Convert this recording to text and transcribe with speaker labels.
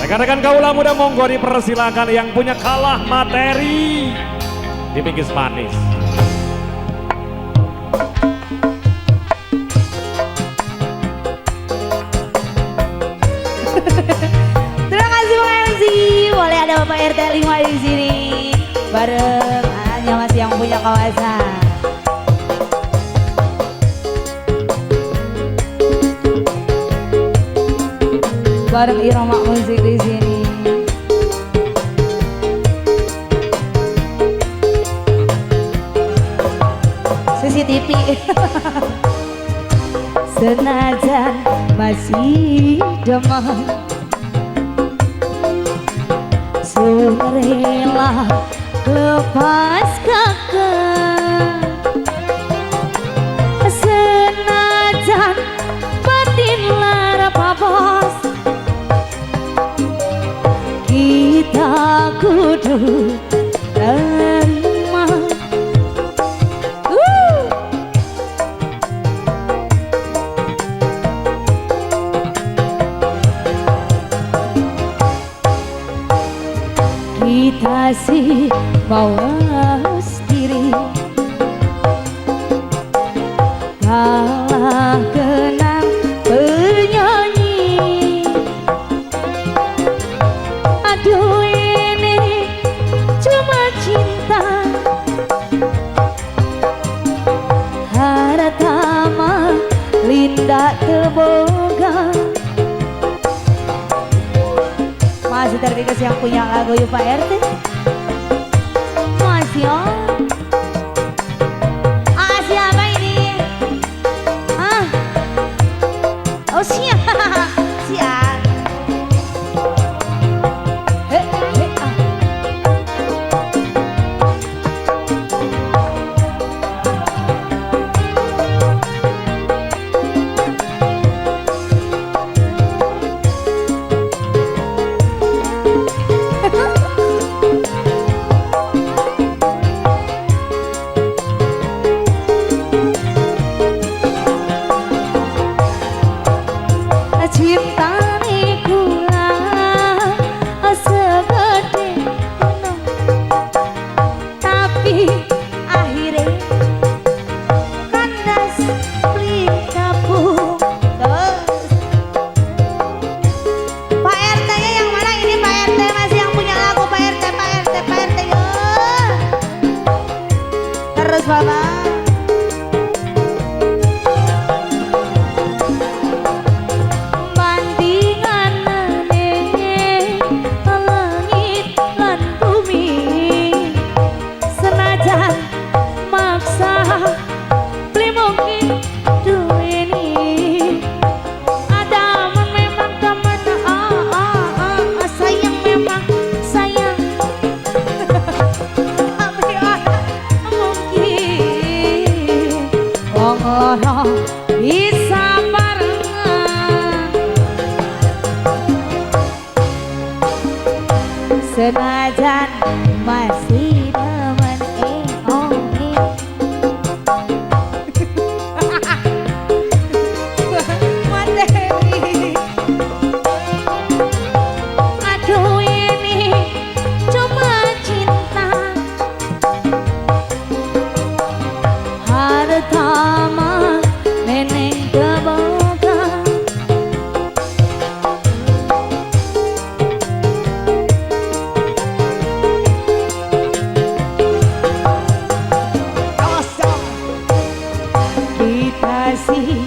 Speaker 1: Rekan-rekan kaula muda monggo dipersilakan yang punya kalah materi di Pinggis Manis.
Speaker 2: Terima kasih Pak MC. Boleh ada Bapak RT 5 di sini bareng hanya masih yang punya kawasan. Bareng irama musik di sini. CCTV. Senajan masih demam, rela lepas kakak, senajan batin lara pabos, kita kudu terima. Kita sih mawas diri, kalah kenang penyanyi. Aduh ini cuma cinta, harta mah linda teboga. Masih terkikis yang punya lagu yuk Pak RT. Masih on. Siapa ini? Oh siap. Siap. Bisa barengan, senajan masih teman materi. Aduh ini cuma cinta, harta mah neneng keboga. Kita sih